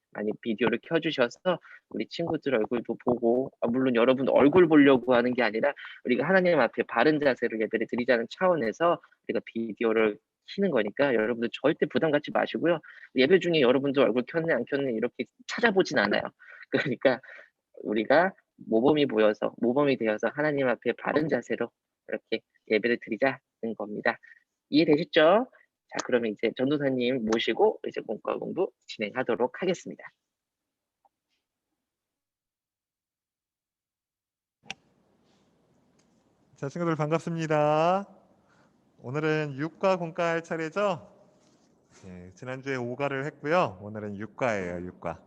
비디오를 켜주셔서 우리 친구들 얼굴도 보고 물론 여러분 얼굴 보려고 하는 게 아니라 우리가 하나님 앞에 바른 자세로 예배를 드리자는 차원에서 우리가 비디오를 키는 거니까 여러분들 절대 부담 갖지 마시고요. 예배 중에 여러분들 얼굴 켰네 안 켰네 이렇게 찾아보진 않아요. 그러니까 우리가 모범이 되어서 하나님 앞에 바른 자세로 이렇게 예배를 드리자는 겁니다. 이해되셨죠? 자, 그러면 이제 전도사님 모시고 이제 공과 공부 진행하도록 하겠습니다. 자, 친구들 반갑습니다. 오늘은 육과 공과 할 차례죠? 네, 지난주에 5과를 했고요. 오늘은 6과예요. 6과.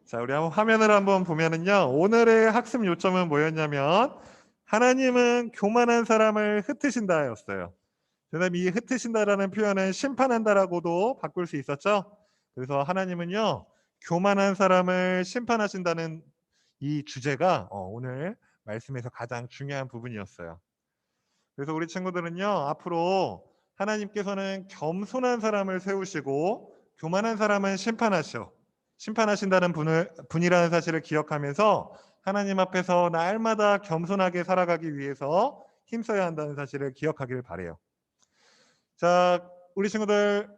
자, 우리 한번 화면을 한번 보면은요. 오늘의 학습 요점은 뭐였냐면 하나님은 교만한 사람을 흩으신다였어요. 그다음에 이 흩으신다라는 표현은 심판한다라고도 바꿀 수 있었죠. 그래서 하나님은요, 교만한 사람을 심판하신다는 이 주제가 오늘 말씀에서 가장 중요한 부분이었어요. 그래서 우리 친구들은요, 앞으로 하나님께서는 겸손한 사람을 세우시고 교만한 사람은 심판하신다는 분이라는 사실을 기억하면서 하나님 앞에서 날마다 겸손하게 살아가기 위해서 힘써야 한다는 사실을 기억하길 바래요. 자, 우리 친구들,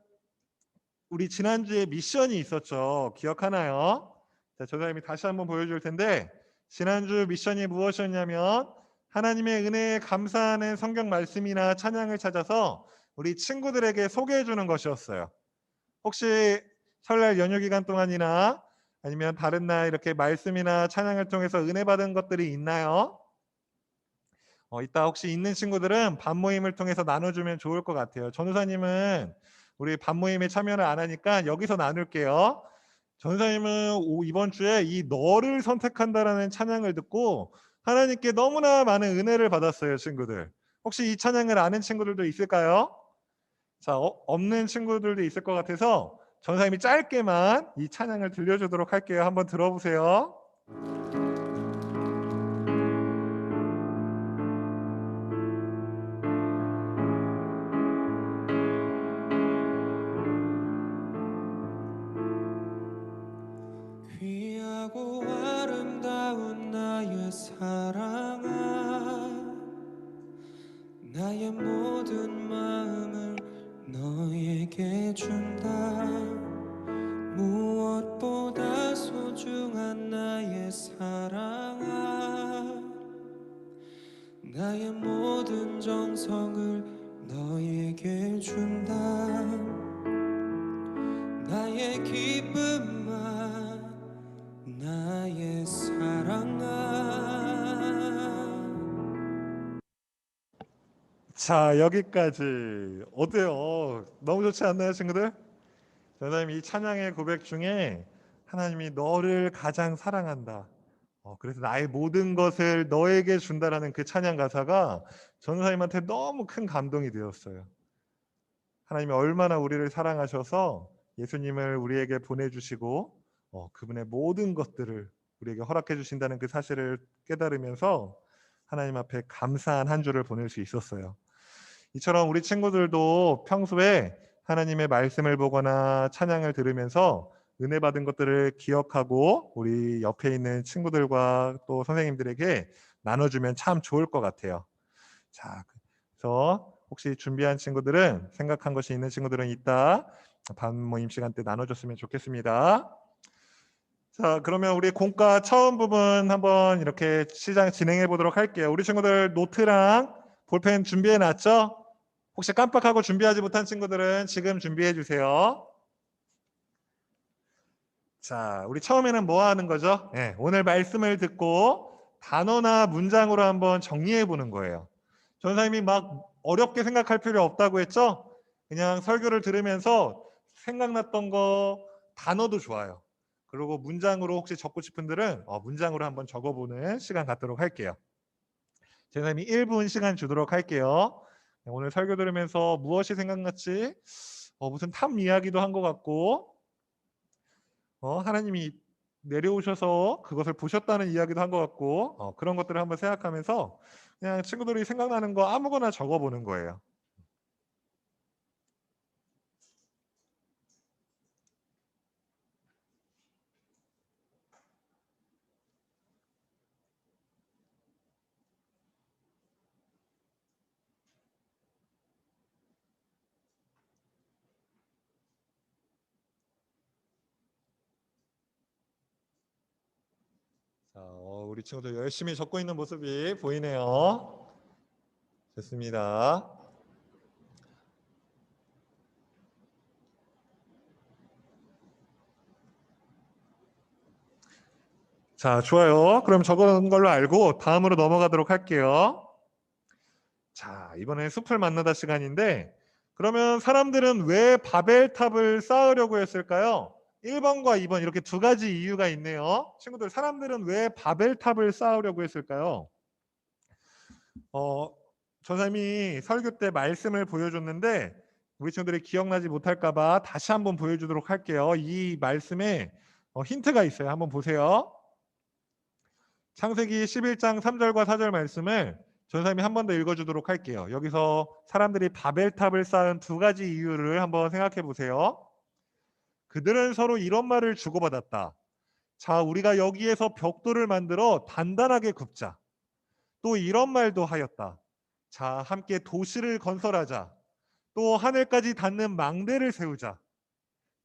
우리 지난주에 미션이 있었죠. 기억하나요? 자, 조사님이 다시 한번 보여줄 텐데, 지난주 미션이 무엇이었냐면 하나님의 은혜에 감사하는 성경 말씀이나 찬양을 찾아서 우리 친구들에게 소개해 주는 것이었어요. 혹시 설날 연휴 기간 동안이나 아니면 다른 날 이렇게 말씀이나 찬양을 통해서 은혜 받은 것들이 있나요? 이따 혹시 있는 친구들은 밤 모임을 통해서 나눠주면 좋을 것 같아요. 전우사님은 우리 밤 모임에 참여를 안 하니까 여기서 나눌게요. 전우사님은 이번 주에 이 너를 선택한다라는 찬양을 듣고 하나님께 너무나 많은 은혜를 받았어요, 친구들. 혹시 이 찬양을 아는 친구들도 있을까요? 자, 없는 친구들도 있을 것 같아서 전우사님이 짧게만 이 찬양을 들려주도록 할게요. 한번 들어보세요. 귀하고 아름다운 나의 사랑아, 나의 모든 마음을 너에게 준다. 무엇보다 소중한 나의 사랑아, 나의 모든 정성을 너에게 준다. 나의 기쁨아, 나의 사랑아. 자, 여기까지. 어때요? 너무 좋지 않나요, 친구들? 전사님 이 찬양의 고백 중에 하나님이 너를 가장 사랑한다. 그래서 나의 모든 것을 너에게 준다라는 그 찬양 가사가 전사님한테 너무 큰 감동이 되었어요. 하나님이 얼마나 우리를 사랑하셔서 예수님을 우리에게 보내주시고 그분의 모든 것들을 우리에게 허락해 주신다는 그 사실을 깨달으면서 하나님 앞에 감사한 한 주를 보낼 수 있었어요. 이처럼 우리 친구들도 평소에 하나님의 말씀을 보거나 찬양을 들으면서 은혜 받은 것들을 기억하고 우리 옆에 있는 친구들과 또 선생님들에게 나눠주면 참 좋을 것 같아요. 자, 그래서 혹시 준비한 친구들은 생각한 것이 있는 친구들은 이따 밤 모임 시간 때 나눠줬으면 좋겠습니다. 자, 그러면 우리 공과 처음 부분 한번 이렇게 진행해 보도록 할게요. 우리 친구들 노트랑 볼펜 준비해 놨죠? 혹시 깜빡하고 준비하지 못한 친구들은 지금 준비해 주세요. 자, 우리 처음에는 뭐 하는 거죠? 네, 오늘 말씀을 듣고 단어나 문장으로 한번 정리해 보는 거예요. 전사님이 막 어렵게 생각할 필요 없다고 했죠? 그냥 설교를 들으면서 생각났던 거 단어도 좋아요. 그리고 문장으로 혹시 적고 싶은 분들은 문장으로 한번 적어보는 시간 갖도록 할게요. 전사님이 1분 시간 주도록 할게요. 오늘 설교 들으면서 무엇이 생각났지? 무슨 탐 이야기도 한 것 같고 하나님이 내려오셔서 그것을 보셨다는 이야기도 한 것 같고 그런 것들을 한번 생각하면서 그냥 친구들이 생각나는 거 아무거나 적어보는 거예요. 자, 우리 친구들 열심히 적고 있는 모습이 보이네요. 좋습니다. 자, 좋아요. 그럼 적은 걸로 알고 다음으로 넘어가도록 할게요. 자, 이번엔 숲을 만나다 시간인데 그러면 사람들은 왜 바벨탑을 쌓으려고 했을까요? 1번과 2번 이렇게 두 가지 이유가 있네요. 친구들, 사람들은 왜 바벨탑을 쌓으려고 했을까요? 전사님이 설교 때 말씀을 보여줬는데 우리 친구들이 기억나지 못할까 봐 다시 한번 보여주도록 할게요. 이 말씀에 힌트가 있어요. 한번 보세요. 창세기 11장 3절과 4절 말씀을 전사님이 한 번 더 읽어주도록 할게요. 여기서 사람들이 바벨탑을 쌓은 두 가지 이유를 한번 생각해 보세요. 그들은 서로 이런 말을 주고받았다. 자, 우리가 여기에서 벽돌을 만들어 단단하게 굽자. 또 이런 말도 하였다. 자, 함께 도시를 건설하자. 또 하늘까지 닿는 망대를 세우자.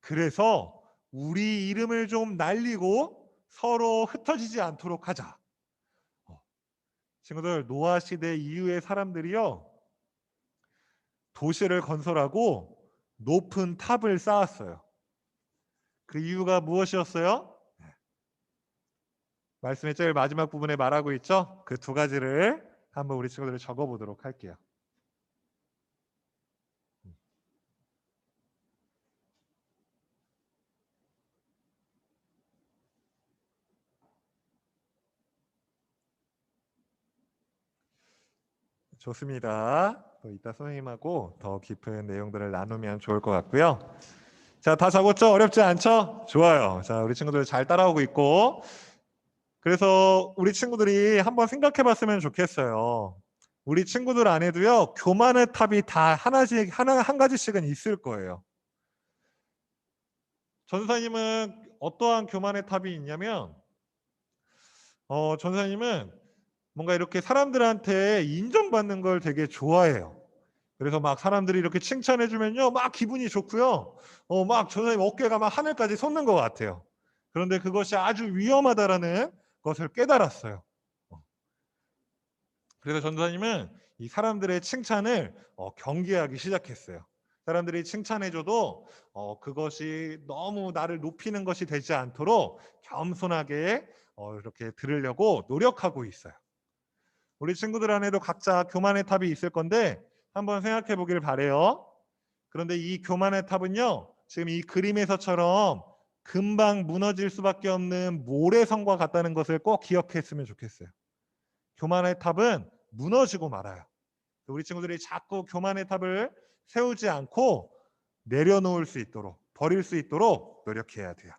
그래서 우리 이름을 좀 날리고 서로 흩어지지 않도록 하자. 친구들, 노아 시대 이후의 사람들이요, 도시를 건설하고 높은 탑을 쌓았어요. 그 이유가 무엇이었어요? 말씀의 제일 마지막 부분에 말하고 있죠. 그 두 가지를 한번 우리 친구들이 적어보도록 할게요. 좋습니다. 또 이따 선생님하고 더 깊은 내용들을 나누면 좋을 것 같고요. 자, 다 적었죠? 어렵지 않죠? 좋아요. 자, 우리 친구들 잘 따라오고 있고, 그래서 우리 친구들이 한번 생각해 봤으면 좋겠어요. 우리 친구들 안에도요, 교만의 탑이 다 한 가지씩은 있을 거예요. 전사님은 어떠한 교만의 탑이 있냐면, 전사님은 뭔가 이렇게 사람들한테 인정받는 걸 되게 좋아해요. 그래서 막 사람들이 이렇게 칭찬해 주면요, 막 기분이 좋고요. 막 전사님 어깨가 막 하늘까지 솟는 것 같아요. 그런데 그것이 아주 위험하다라는 것을 깨달았어요. 그래서 전도사님은 이 사람들의 칭찬을 경계하기 시작했어요. 사람들이 칭찬해줘도 그것이 너무 나를 높이는 것이 되지 않도록 겸손하게 이렇게 들으려고 노력하고 있어요. 우리 친구들 안에도 각자 교만의 탑이 있을 건데 한번 생각해 보길 바래요. 그런데 이 교만의 탑은요, 지금 이 그림에서처럼 금방 무너질 수밖에 없는 모래성과 같다는 것을 꼭 기억했으면 좋겠어요. 교만의 탑은 무너지고 말아요. 우리 친구들이 자꾸 교만의 탑을 세우지 않고 내려놓을 수 있도록, 버릴 수 있도록 노력해야 돼요.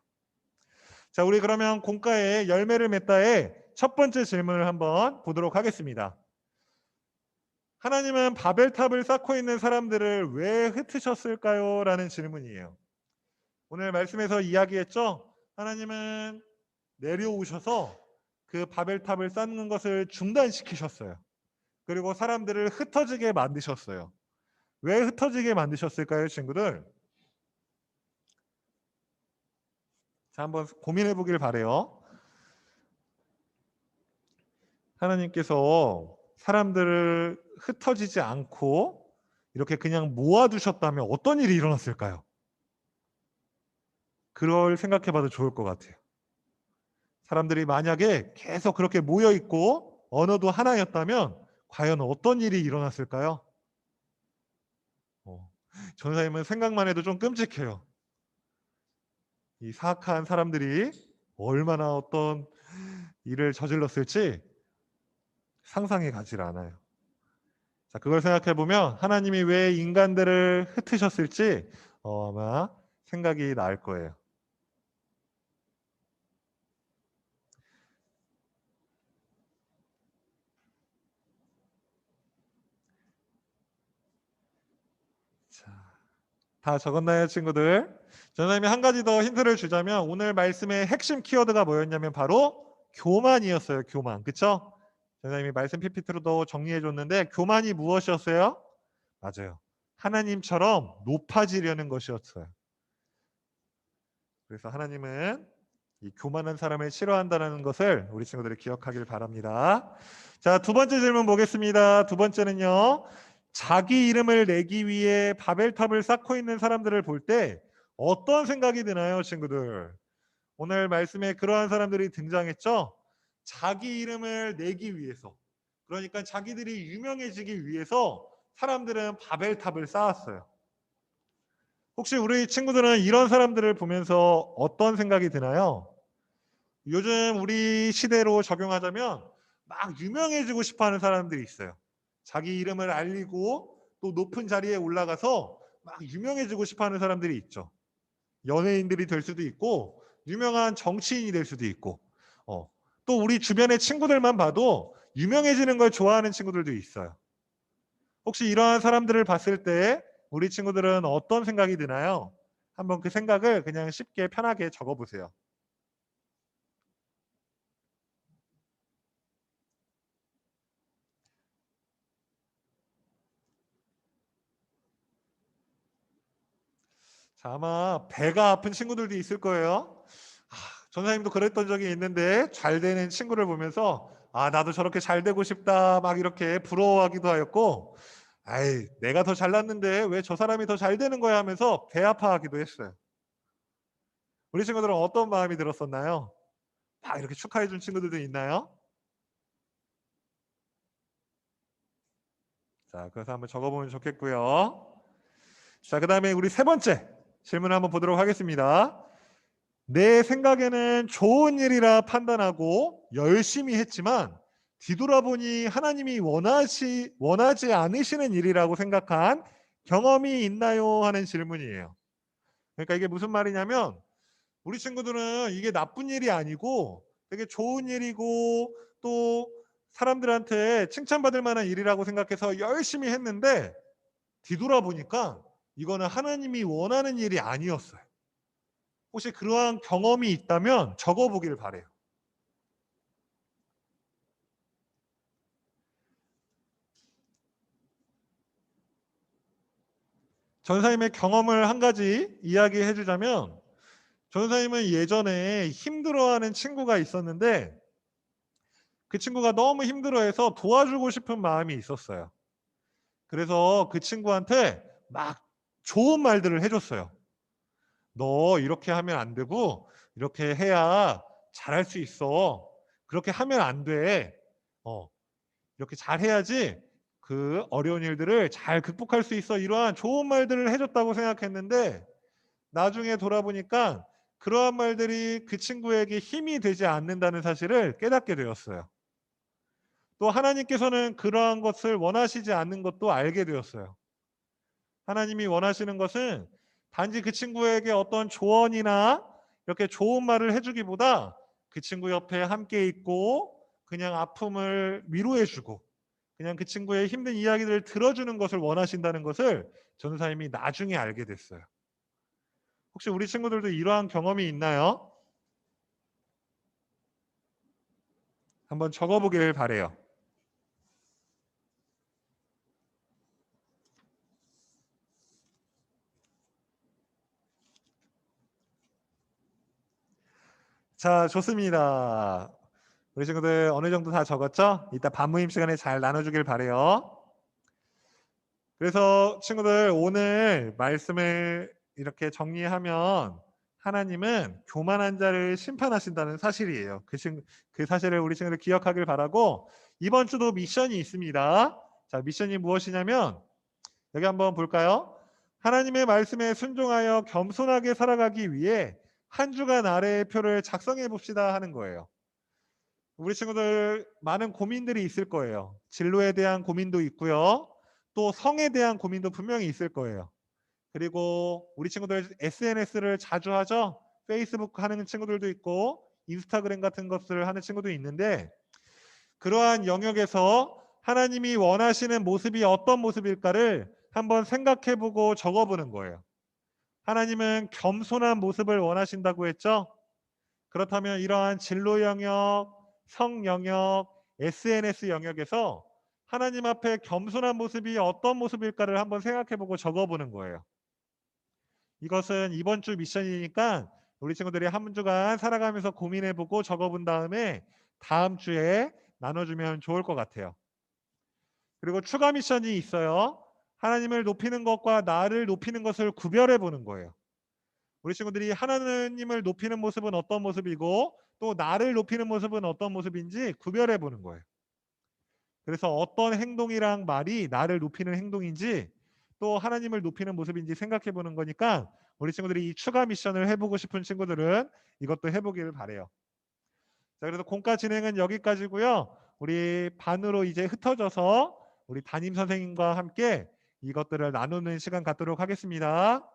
자, 우리 그러면 공과의 열매를 맺다의 첫 번째 질문을 한번 보도록 하겠습니다. 하나님은 바벨탑을 쌓고 있는 사람들을 왜 흩으셨을까요? 라는 질문이에요. 오늘 말씀에서 이야기했죠? 하나님은 내려오셔서 그 바벨탑을 쌓는 것을 중단시키셨어요. 그리고 사람들을 흩어지게 만드셨어요. 왜 흩어지게 만드셨을까요, 친구들? 자, 한번 고민해 보길 바래요. 하나님께서 사람들을 흩어지지 않고 이렇게 그냥 모아두셨다면 어떤 일이 일어났을까요? 그걸 생각해 봐도 좋을 것 같아요. 사람들이 만약에 계속 그렇게 모여 있고 언어도 하나였다면 과연 어떤 일이 일어났을까요? 전사님은 생각만 해도 좀 끔찍해요. 이 사악한 사람들이 얼마나 어떤 일을 저질렀을지 상상이 가지 않아요. 자, 그걸 생각해 보면 하나님이 왜 인간들을 흩으셨을지 아마 생각이 날 거예요. 자, 다 적었나요, 친구들? 전사님이 한 가지 더 힌트를 주자면 오늘 말씀의 핵심 키워드가 뭐였냐면 바로 교만이었어요. 교만. 그렇죠? 전사님이 말씀 PPT로도 정리해 줬는데 교만이 무엇이었어요? 맞아요. 하나님처럼 높아지려는 것이었어요. 그래서 하나님은 이 교만한 사람을 싫어한다는 것을 우리 친구들이 기억하길 바랍니다. 자, 두 번째 질문 보겠습니다. 두 번째는요. 자기 이름을 내기 위해 바벨탑을 쌓고 있는 사람들을 볼 때 어떤 생각이 드나요, 친구들? 오늘 말씀에 그러한 사람들이 등장했죠? 자기 이름을 내기 위해서, 그러니까 자기들이 유명해지기 위해서 사람들은 바벨탑을 쌓았어요. 혹시 우리 친구들은 이런 사람들을 보면서 어떤 생각이 드나요? 요즘 우리 시대로 적용하자면 막 유명해지고 싶어하는 사람들이 있어요. 자기 이름을 알리고 또 높은 자리에 올라가서 막 유명해지고 싶어하는 사람들이 있죠. 연예인들이 될 수도 있고 유명한 정치인이 될 수도 있고 또 우리 주변의 친구들만 봐도 유명해지는 걸 좋아하는 친구들도 있어요. 혹시 이러한 사람들을 봤을 때 우리 친구들은 어떤 생각이 드나요? 한번 그 생각을 그냥 쉽게 편하게 적어보세요. 자, 아마 배가 아픈 친구들도 있을 거예요. 전사님도 그랬던 적이 있는데 잘 되는 친구를 보면서 나도 저렇게 잘 되고 싶다 막 이렇게 부러워하기도 하였고 아이 내가 더 잘났는데 왜 저 사람이 더 잘 되는 거야 하면서 배 아파하기도 했어요. 우리 친구들은 어떤 마음이 들었었나요? 막 이렇게 축하해 준 친구들도 있나요? 자, 그래서 한번 적어보면 좋겠고요. 자, 그 다음에 우리 세 번째 질문을 한번 보도록 하겠습니다. 내 생각에는 좋은 일이라 판단하고 열심히 했지만 뒤돌아보니 하나님이 원하지 않으시는 일이라고 생각한 경험이 있나요? 하는 질문이에요. 그러니까 이게 무슨 말이냐면 우리 친구들은 이게 나쁜 일이 아니고 되게 좋은 일이고 또 사람들한테 칭찬받을 만한 일이라고 생각해서 열심히 했는데 뒤돌아보니까 이거는 하나님이 원하는 일이 아니었어요. 혹시 그러한 경험이 있다면 적어보길 바래요. 전사님의 경험을 한 가지 이야기해 주자면 전사님은 예전에 힘들어하는 친구가 있었는데 그 친구가 너무 힘들어해서 도와주고 싶은 마음이 있었어요. 그래서 그 친구한테 막 좋은 말들을 해줬어요. 너 이렇게 하면 안 되고 이렇게 해야 잘할 수 있어. 그렇게 하면 안 돼. 이렇게 잘해야지 그 어려운 일들을 잘 극복할 수 있어. 이러한 좋은 말들을 해줬다고 생각했는데 나중에 돌아보니까 그러한 말들이 그 친구에게 힘이 되지 않는다는 사실을 깨닫게 되었어요. 또 하나님께서는 그러한 것을 원하시지 않는 것도 알게 되었어요. 하나님이 원하시는 것은 단지 그 친구에게 어떤 조언이나 이렇게 좋은 말을 해주기보다 그 친구 옆에 함께 있고 그냥 아픔을 위로해주고 그냥 그 친구의 힘든 이야기들을 들어주는 것을 원하신다는 것을 전사님이 나중에 알게 됐어요. 혹시 우리 친구들도 이러한 경험이 있나요? 한번 적어보길 바래요. 자, 좋습니다. 우리 친구들 어느 정도 다 적었죠? 이따 반모임 시간에 잘 나눠주길 바래요. 그래서 친구들 오늘 말씀을 이렇게 정리하면 하나님은 교만한 자를 심판하신다는 사실이에요. 그 사실을 우리 친구들 기억하길 바라고 이번 주도 미션이 있습니다. 자, 미션이 무엇이냐면 여기 한번 볼까요? 하나님의 말씀에 순종하여 겸손하게 살아가기 위해 한 주간 아래의 표를 작성해 봅시다 하는 거예요. 우리 친구들 많은 고민들이 있을 거예요. 진로에 대한 고민도 있고요. 또 성에 대한 고민도 분명히 있을 거예요. 그리고 우리 친구들 SNS를 자주 하죠. 페이스북 하는 친구들도 있고 인스타그램 같은 것들을 하는 친구도 있는데 그러한 영역에서 하나님이 원하시는 모습이 어떤 모습일까를 한번 생각해보고 적어보는 거예요. 하나님은 겸손한 모습을 원하신다고 했죠. 그렇다면 이러한 진로 영역, 성 영역, SNS 영역에서 하나님 앞에 겸손한 모습이 어떤 모습일까를 한번 생각해보고 적어보는 거예요. 이것은 이번 주 미션이니까 우리 친구들이 한 주간 살아가면서 고민해보고 적어본 다음에 다음 주에 나눠주면 좋을 것 같아요. 그리고 추가 미션이 있어요. 하나님을 높이는 것과 나를 높이는 것을 구별해보는 거예요. 우리 친구들이 하나님을 높이는 모습은 어떤 모습이고 또 나를 높이는 모습은 어떤 모습인지 구별해보는 거예요. 그래서 어떤 행동이랑 말이 나를 높이는 행동인지 또 하나님을 높이는 모습인지 생각해보는 거니까 우리 친구들이 이 추가 미션을 해보고 싶은 친구들은 이것도 해보기를 바래요. 자, 그래서 공과 진행은 여기까지고요. 우리 반으로 이제 흩어져서 우리 담임 선생님과 함께 이것들을 나누는 시간 갖도록 하겠습니다.